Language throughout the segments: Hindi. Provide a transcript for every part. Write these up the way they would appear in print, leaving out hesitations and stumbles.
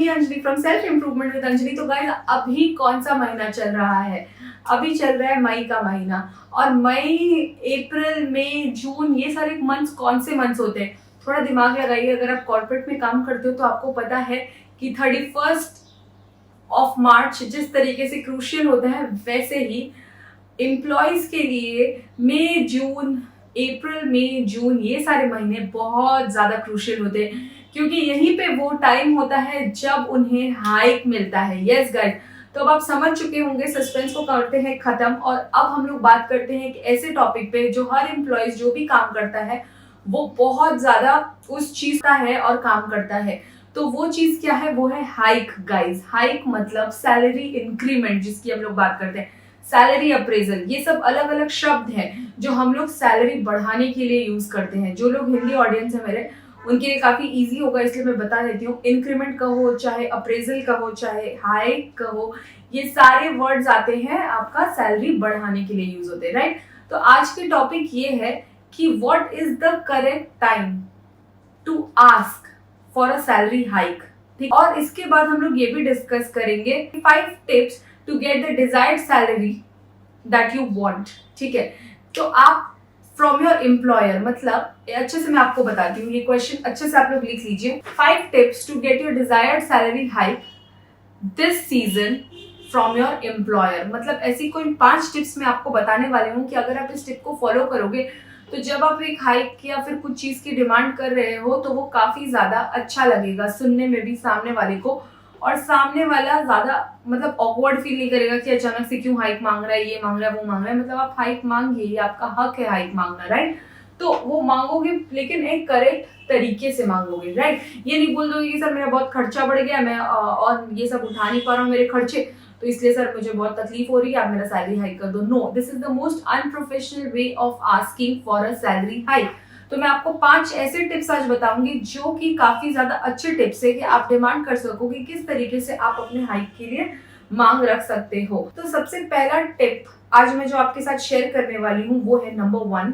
He Anjali from self improvement with Anjali. तो गाइस अभी कौन सा महीना चल रहा है? अभी चल रहा है मई का महीना। और मई, अप्रैल, मई, जून, ये सारे मंथ्स कौन से मंथ्स होते हैं? थोड़ा दिमाग लगाइए। अगर आप कॉर्पोरेट में काम करते हो तो आपको पता है कि 31 ऑफ मार्च जिस तरीके से क्रूशियल होता है, वैसे ही एम्प्लॉयज के लिए मई, जून, अप्रैल, मई, जून ये सारे महीने बहुत ज्यादा क्रूशियल होते हैं, क्योंकि यहीं पे वो टाइम होता है जब उन्हें हाइक मिलता है। यस गाइस, तो अब आप समझ चुके होंगे। सस्पेंस को करते हैं खत्म और अब हम लोग बात करते हैं एक ऐसे टॉपिक पे जो हर एम्प्लॉयज जो भी काम करता है वो बहुत ज्यादा उस चीज का है और काम करता है। तो वो चीज क्या है? वो है हाइक गाइस। हाइक मतलब सैलरी इंक्रीमेंट, जिसकी हम लोग बात करते हैं, सैलरी अप्रेजल। ये सब अलग अलग शब्द हैं जो हम लोग सैलरी बढ़ाने के लिए यूज करते हैं। जो लोग हिंदी ऑडियंस है मेरे, उनके लिए काफी इजी होगा, इसलिए मैं बता देती हूँ। इंक्रीमेंट कहो, चाहे अप्रेजल कहो, चाहे हाइक कहो, ये सारे वर्ड्स आते हैं आपका सैलरी बढ़ाने के लिए यूज होते हैं, राइट? तो आज के टॉपिक ये है कि what is the correct time to ask for a salary hike, ठीक? और इसके बाद हम लोग ये भी डिस्कस करेंगे 5 tips to get the desired salary that you want, ठीक है? तो आप फ्रॉम योर एम्प्लॉयर, मतलब अच्छे से मैं आपको बताती हूँ, ये क्वेश्चन अच्छे से आप लोग लिख लीजिए। 5 tips to get your desired salary hike this season from your employer. मतलब ऐसी कोई 5 टिप्स मैं आपको बताने वाली हूँ कि अगर आप इस टिप को फॉलो करोगे तो जब आप एक हाइक या फिर कुछ चीज की डिमांड कर रहे हो तो वो काफी ज्यादा अच्छा लगेगा सुनने में भी सामने वाले को, और सामने वाला ज्यादा मतलब ऑकवर्ड फील नहीं करेगा कि अचानक से क्यों हाइक मांग रहा है, ये मांग रहा है, वो मांग रहा है। मतलब आप हाइक मांगिए, ये आपका हक है हाइक मांगना, राइट? तो वो मांगोगे लेकिन एक करेक्ट तरीके से मांगोगे, राइट? ये नहीं बोल दोगे कि सर मेरा बहुत खर्चा बढ़ गया, मैं और ये सब उठा नहीं पा रहा हूँ मेरे खर्चे, तो इसलिए सर मुझे बहुत तकलीफ हो रही है, आप मेरा सैलरी हाइक कर दो। No, this is the most unprofessional way of asking for a salary hike. तो मैं आपको 5 ऐसे टिप्स आज बताऊंगी जो कि काफी ज्यादा अच्छे टिप्स है कि आप डिमांड कर सकोगे किस तरीके से आप अपने हाइक के लिए मांग रख सकते हो। तो सबसे पहला टिप आज मैं जो आपके साथ शेयर करने वाली हूँ वो है number one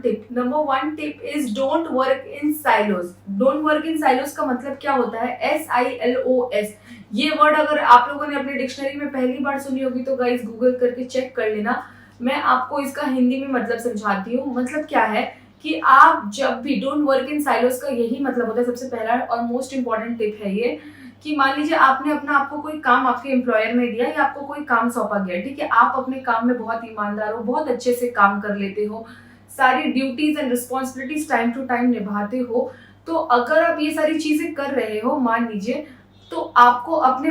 tip is don't work in silos. Don't work in silos का मतलब क्या होता है? SILOS। ये वर्ड अगर आप लोगों ने अपने डिक्शनरी में पहली बार सुनी होगी तो गाइस गूगल करके चेक कर लेना। मैं आपको इसका हिंदी में मतलब समझाती हूँ। मतलब क्या है कि आप जब भी, डोंट वर्क इन साइलोज का यही मतलब होता है। सबसे पहला और मोस्ट इंपॉर्टेंट टिप है ये कि मान लीजिए आपने आपको कोई काम आपके एम्प्लॉयर ने दिया या आपको कोई काम सौंपा गया, ठीक है? आप अपने काम में बहुत ईमानदार हो, बहुत अच्छे से काम कर लेते हो, सारी duties and responsibilities time to time निभाते हो। तो अगर आप ये सारी चीजें कर रहे हो, मान लीजिए, तो आपको अपने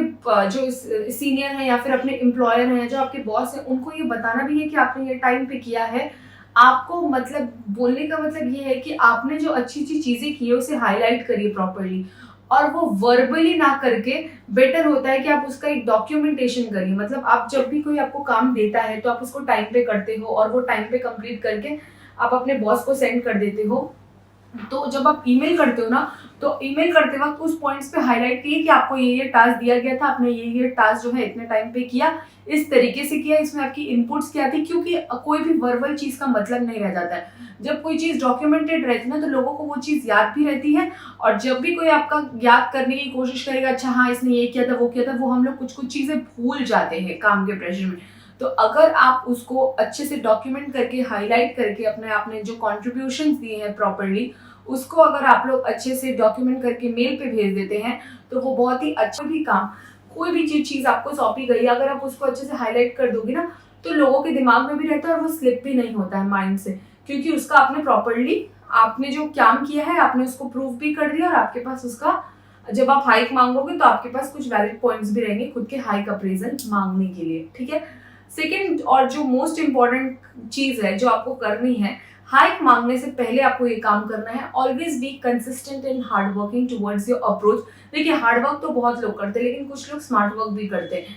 जो सीनियर है या फिर अपने एम्प्लॉयर है, जो आपके बॉस है, उनको ये बताना भी है कि आपने ये टाइम पे किया है। आपको मतलब बोलने का मतलब ये है कि आपने जो अच्छी अच्छी चीजें की है उसे हाईलाइट करिए प्रॉपरली, और वो वर्बली ना करके बेटर होता है कि आप उसका एक डॉक्यूमेंटेशन करिए। मतलब आप जब भी कोई आपको काम देता है तो आप उसको टाइम पे करते हो और वो टाइम पे कंप्लीट करके आप अपने बॉस को सेंड कर देते हो। तो जब आप ईमेल करते हो ना, तो ईमेल करते वक्त उस पॉइंट्स पे हाईलाइट कीजिए कि आपको ये टास्क दिया गया था, आपने ये टास्क जो है इतने टाइम पे किया, इस तरीके से किया, इसमें आपकी इनपुट्स क्या थी। क्योंकि कोई भी वर्बल चीज का मतलब नहीं रह जाता है। जब कोई चीज डॉक्यूमेंटेड रहती है ना तो लोगों को वो चीज याद भी रहती है, और जब भी कोई आपका याद करने की कोशिश करेगा, अच्छा हाँ इसने ये किया था, वो किया था, वो हम लोग कुछ कुछ चीजें भूल जाते हैं काम के प्रेशर में। तो अगर आप उसको अच्छे से डॉक्यूमेंट करके, हाईलाइट करके, अपने आपने जो कॉन्ट्रीब्यूशन दिए हैं प्रॉपरली, उसको अगर आप लोग अच्छे से डॉक्यूमेंट करके मेल पे भेज देते हैं तो वो बहुत ही अच्छा भी काम, कोई भी चीज आपको सौंपी गई, अगर आप उसको अच्छे से हाईलाइट कर दोगे ना तो लोगों के दिमाग में भी रहता है और वो स्लिप भी नहीं होता है माइंड से, क्योंकि उसका आपने प्रॉपरली, आपने जो काम किया है आपने उसको प्रूव भी कर दिया, और आपके पास उसका, जब आप हाइक मांगोगे तो आपके पास कुछ वैलिड पॉइंट्स भी रहेंगे खुद के हाइक अप्रेजल मांगने के लिए, ठीक है? सेकेंड और जो मोस्ट इंपॉर्टेंट चीज है जो आपको करनी है, हाइक मांगने से पहले आपको ये काम करना है, always be consistent and hard working towards your approach. देखिए हार्ड वर्क तो बहुत लोग करते हैं, लेकिन कुछ लोग स्मार्ट वर्क भी करते हैं।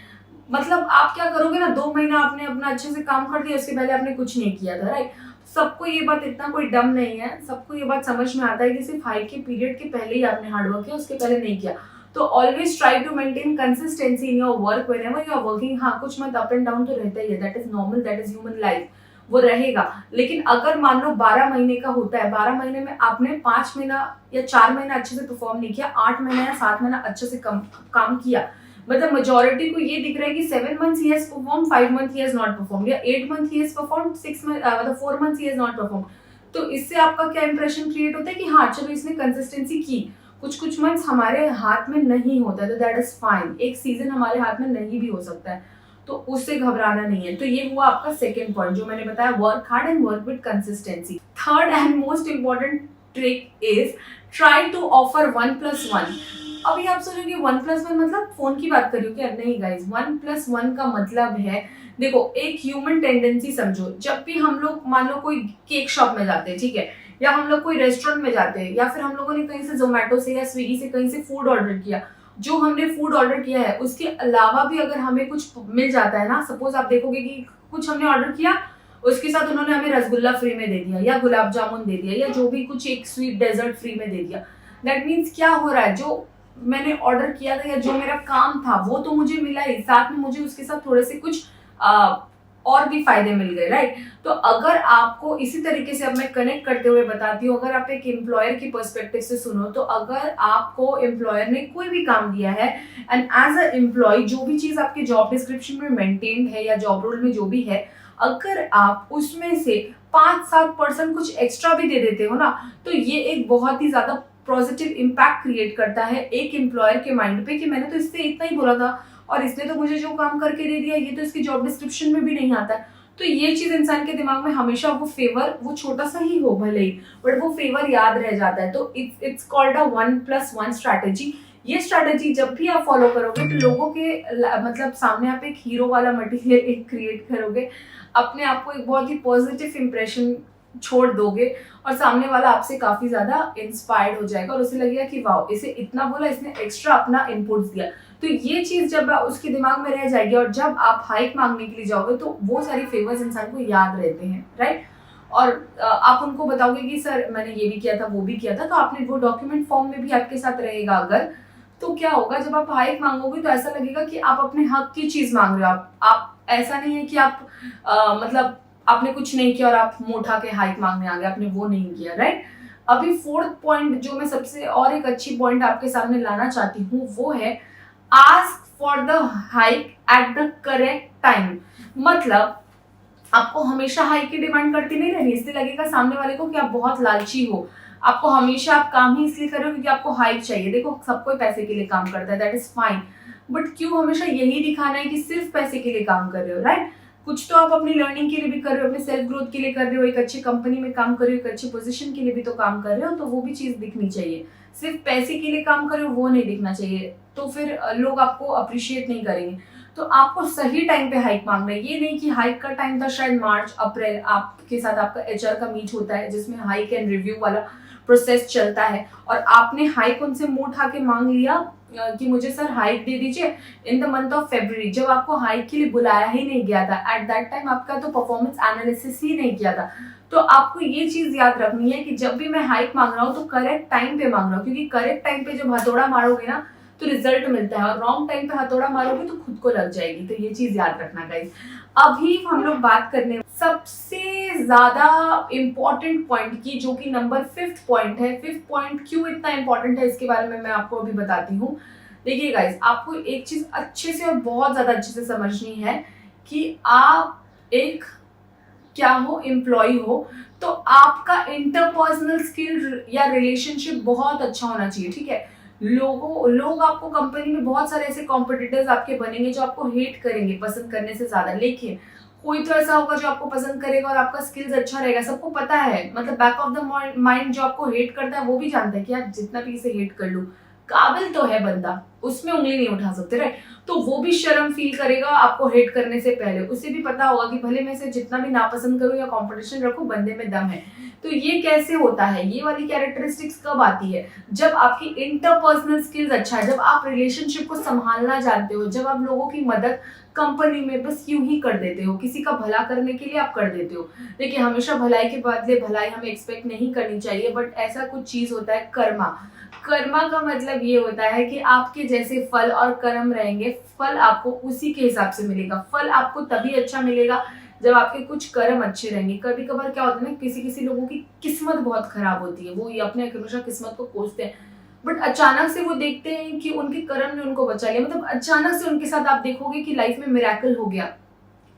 मतलब आप क्या करोगे ना, 2 महीना आपने अपना अच्छे से काम कर दिया, उसके पहले आपने कुछ नहीं किया था, राइट? सबको ये बात, इतना कोई डम नहीं है, सबको ये बात समझ में आता है कि सिर्फ हाइक के पीरियड के पहले ही आपने हार्ड वर्क किया, उसके पहले नहीं किया। तो always try to maintain consistency in your work whenever you are working. हाँ, कुछ मंथ अप एंड डाउन तो रहता ही है, that is normal, that is human life, वो रहेगा। लेकिन अगर मान लो 12 महीने का होता है, 12 महीने में आपने 5 महीना या 4 महीना अच्छे से परफॉर्म नहीं किया, 8 महीना या 7 महीना अच्छे से काम किया, मतलब मेजोरिटी को ये दिख रहा है कि 7 months he has perform, 5 months he has not perform, या 8 months he has perform, 6 months मतलब 4 months he has not perform. तो इससे आपका क्या इंप्रेशन क्रिएट होता है कि हाँ चलो इसने कंसिस्टेंसी की। कुछ मंथ्स हमारे हाथ में नहीं होता है तो दैट इज फाइन, एक सीजन हमारे हाथ में नहीं भी हो सकता है, तो उससे घबराना नहीं है। तो ये हुआ आपका सेकेंड पॉइंट जो मैंने बताया, work hard and work with consistency. Third and most important trick is try to offer 1+1। अभी आप सोचोगे 1+1 मतलब फोन की बात करियो क्या? नहीं गाइज, 1+1 का मतलब है, देखो एक ह्यूमन टेंडेंसी समझो, जब भी हम लोग मान लो कोई केक शॉप में जाते हैं, ठीक है, या हम लोग कोई रेस्टोरेंट में जाते हैं, या फिर हम लोगों ने कहीं से जोमेटो से या स्विगी से कहीं से फूड ऑर्डर किया, जो हमने फूड ऑर्डर किया है उसके अलावा भी अगर हमें कुछ मिल जाता है ना, सपोज आप देखोगे कि कुछ हमने ऑर्डर किया, उसके साथ उन्होंने हमें रसगुल्ला फ्री में दे दिया या गुलाब जामुन दे दिया या जो भी कुछ एक स्वीट डेजर्ट फ्री में दे दिया, दैट मीन्स क्या हो रहा है, जो मैंने ऑर्डर किया था या जो मेरा काम था वो तो मुझे मिला ही, साथ में मुझे उसके साथ थोड़े से कुछ और भी फायदे मिल गए, राइट। तो अगर आपको इसी तरीके से, अब मैं कनेक्ट करते हुए बताती हूँ, अगर आप एक एम्प्लॉयर की पर्सपेक्टिव से सुनो, तो अगर आपको एम्प्लॉयर ने कोई भी काम दिया है एंड एज अ एम्प्लॉय जो भी चीज आपके जॉब डिस्क्रिप्शन में मेंटेन्ड है या जॉब रोल में जो भी है, अगर आप उसमें से 5-7% कुछ एक्स्ट्रा भी दे देते हो ना, तो ये एक बहुत ही ज्यादा पॉजिटिव इम्पैक्ट क्रिएट करता है एक एम्प्लॉयर के माइंड पे कि मैंने तो इससे इतना ही बोला था और इसने तो मुझे जो काम करके दे दिया, ये तो इसकी जॉब डिस्क्रिप्शन में भी नहीं आता है। तो ये चीज इंसान के दिमाग में हमेशा वो फेवर, वो छोटा सा ही हो भले ही, बट वो फेवर याद रह जाता है। तो इट्स कॉल्ड अ 1+1 स्ट्रैटेजी। ये स्ट्रैटेजी जब भी आप फॉलो करोगे तो लोगों के मतलब सामने आप एक हीरो वाला मटेरियल एक क्रिएट करोगे, अपने आप को एक बहुत ही पॉजिटिव इंप्रेशन छोड़ दोगे और सामने वाला आपसे काफी ज्यादा इंस्पायर्ड हो जाएगा और उसे लगेगा कि वाओ, इसे इतना बोला, इसने एक्स्ट्रा अपना इनपुट्स दिया। तो ये चीज जब उसके दिमाग में रह जाएगी और जब आप हाइक मांगने के लिए जाओगे तो वो सारी फेवर्स इंसान को याद रहते हैं, राइट। और आप उनको बताओगे कि सर मैंने ये भी किया था, वो भी किया था, तो आपने वो डॉक्यूमेंट फॉर्म में भी आपके साथ रहेगा अगर, तो क्या होगा जब आप हाइक मांगोगे तो ऐसा लगेगा कि आप अपने हक की चीज मांग रहे हो। आप ऐसा नहीं है कि आप मतलब आपने कुछ नहीं किया और आप मुंह उठा के हाइक मांगने आ गए, आपने वो नहीं किया, राइट। अभी फोर्थ पॉइंट जो मैं सबसे और एक अच्छी पॉइंट आपके सामने लाना चाहती हूँ वो है ask for the hike at the correct time. मतलब आपको हमेशा हाइक की डिमांड करती नहीं रहनी, इससे लगेगा सामने वाले को कि आप बहुत लालची हो, आपको हमेशा आप काम ही इसलिए कर रहे हो क्योंकि आपको हाइक चाहिए। देखो सब कोई पैसे के लिए काम करता है, दैट इज फाइन, बट क्यों हमेशा यही दिखाना है कि सिर्फ पैसे के लिए काम कर रहे हो, राइट। कुछ तो आप अपनी लर्निंग के लिए भी कर रहे हो, अपने सेल्फ ग्रोथ के लिए कर रहे हो, एक अच्छी कंपनी में काम कर रहे हो, एक अच्छी पोजीशन के लिए भी तो काम कर रहे हो, तो वो भी चीज दिखनी चाहिए। सिर्फ पैसे के लिए काम कर रहे हो वो नहीं दिखना चाहिए, तो फिर लोग आपको अप्रिशिएट नहीं करेंगे। तो आपको सही टाइम पे हाइक मांगना है, ये नहीं कि हाइक का टाइम था शायद मार्च अप्रैल, आपके साथ आपका एचआर का मीट होता है जिसमें हाइक एंड रिव्यू वाला प्रोसेस चलता है और आपने हाइक उनसे मुंह उठा के मांग लिया कि मुझे सर हाइक दे दीजिए in the month of February, जब आपको हाइक के लिए बुलाया ही नहीं गया था, एट दैट टाइम आपका तो परफॉर्मेंस एनालिसिस ही नहीं किया था। तो आपको ये चीज याद रखनी है कि जब भी मैं हाइक मांग रहा हूँ तो करेक्ट टाइम पे मांग रहा हूँ, क्योंकि करेक्ट टाइम पे जब हथौड़ा मारोगे ना तो रिजल्ट मिलता है और रॉन्ग टाइम पे हथौड़ा मारोगे तो खुद को लग जाएगी। तो ये चीज याद रखना गाइस। अभी हम लोग बात करने सबसे ज्यादा इंपॉर्टेंट पॉइंट की, जो कि नंबर 5th पॉइंट है। 5th पॉइंट क्यों इतना इंपॉर्टेंट है इसके बारे में मैं आपको अभी बताती हूँ। देखिए गाइस, आपको एक चीज अच्छे से और बहुत ज्यादा अच्छे से समझनी है कि आप एक क्या हो, एम्प्लॉय हो, तो आपका इंटरपर्सनल स्किल या रिलेशनशिप बहुत अच्छा होना चाहिए, ठीक है। लोग आपको कंपनी में बहुत सारे ऐसे कॉम्पिटिटर्स आपके बनेंगे जो आपको हेट करेंगे पसंद करने से ज्यादा, लेकिन कोई तो ऐसा होगा जो आपको पसंद करेगा और आपका स्किल्स अच्छा रहेगा। सबको पता है, मतलब बैक ऑफ द माइंड जो आपको हेट करता है वो भी जानता है कि यार जितना भी इसे हेट कर लूं, काबिल तो है बंदा, उसमें उंगली नहीं उठा सकते, राइट। तो वो भी शर्म फील करेगा आपको हेट करने से पहले, उसे भी पता होगा कि भले मैं इसे जितना भी नापसंद करूं या कंपटीशन रखूं, बंदे में दम है। तो ये कैसे होता है, ये वाली कैरेक्टरिस्टिक्स कब आती है, जब आपकी इंटरपर्सनल स्किल्स अच्छा है, जब आप रिलेशनशिप को संभालना जानते हो, जब आप लोगों की मदद कंपनी में बस यूं ही कर देते हो, किसी का भला करने के लिए आप कर देते हो। देखिए हमेशा भलाई के बदले भलाई हमें एक्सपेक्ट नहीं करनी चाहिए, बट ऐसा कुछ चीज होता है कर्मा। कर्मा का मतलब ये होता है कि आपके जैसे फल और कर्म रहेंगे, फल आपको उसी के हिसाब से मिलेगा। फल आपको तभी अच्छा मिलेगा जब आपके कुछ कर्म अच्छे रहेंगे। कभी कभार क्या होता है ना, किसी किसी लोगों की किस्मत बहुत खराब होती है, वो ये अपने हमेशा किस्मत को कोसते हैं, बट अचानक से वो देखते हैं कि उनके कर्म ने उनको बचा लिया, मतलब अचानक से उनके साथ आप देखोगे कि लाइफ में मिरेकल हो गया।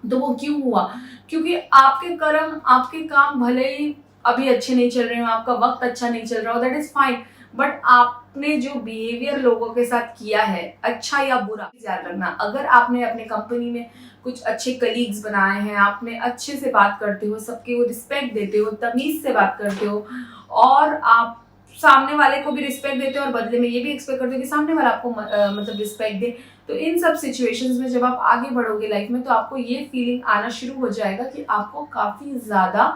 तो वो क्यों हुआ? क्योंकि आपके कर्म, आपके काम भले ही अभी अच्छे नहीं चल रहे हो, आपका वक्त अच्छा नहीं चल रहा हो, दैट इज फाइन, बट आपने जो बिहेवियर लोगों के साथ किया है, अच्छा या बुरा, ध्यान रखना। अगर आपने अपने कंपनी में कुछ अच्छे कलीग्स बनाए हैं, आपने अच्छे से बात करते हो, सबके को रिस्पेक्ट देते हो, तमीज से बात करते हो, और आप सामने वाले को भी रिस्पेक्ट देते हो और बदले में ये भी एक्सपेक्ट करते हो कि सामने वाला आपको मतलब रिस्पेक्ट दे, तो इन सब सिचुएशंस में जब आप आगे बढ़ोगे लाइफ में, तो आपको ये फीलिंग आना शुरू हो जाएगा कि आपको काफी ज्यादा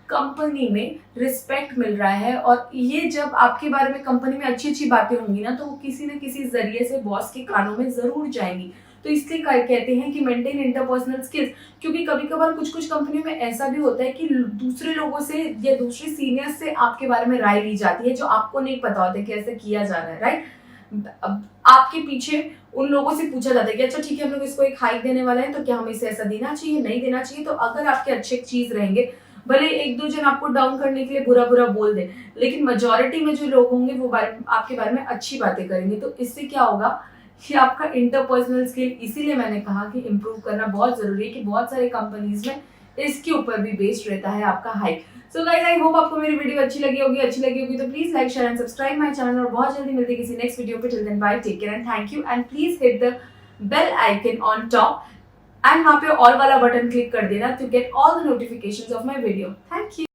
कंपनी में रिस्पेक्ट मिल रहा है। और ये जब आपके बारे में कंपनी में अच्छी अच्छी बातें होंगी ना, तो वो किसी न किसी जरिए से बॉस के कानों में जरूर जाएंगी। तो इसलिए कहते हैं कि मेंटेन इंटरपर्सनल स्किल्स, क्योंकि कभी कभार कुछ कुछ कंपनियों में ऐसा भी होता है कि दूसरे लोगों से या दूसरे सीनियर्स से आपके बारे में राय ली जाती है, जो आपको नहीं पता होता है कि ऐसे किया जा रहा है, राइट। अब आपके पीछे उन लोगों से पूछा जाता है कि अच्छा ठीक है, हम लोग इसको एक हाइक देने वाला है, तो क्या हमें इसे ऐसा देना चाहिए, नहीं देना चाहिए। तो अगर आपके अच्छे चीज रहेंगे, भले एक दो जन आपको डाउन करने के लिए बुरा बुरा बोल दे, लेकिन मेजोरिटी में जो लोग होंगे वो आपके बारे में अच्छी बातें करेंगे। तो इससे क्या होगा कि आपका इंटरपर्सनल स्किल, इसीलिए मैंने कहा कि इम्प्रूव करना बहुत जरूरी है, कि बहुत सारे कंपनीज में इसके ऊपर भी बेस्ड रहता है आपका hike. So guys, I hope आपको मेरी वीडियो अच्छी लगी होगी तो please like, share and subscribe my channel, और बहुत जल्दी मिलते हैं किसी नेक्स्ट वीडियो पे। Till then bye, take care and thank you, and please hit the bell icon on top and वहां पे ऑल वाला बटन क्लिक कर देना to get all the notifications of my video. Thank you.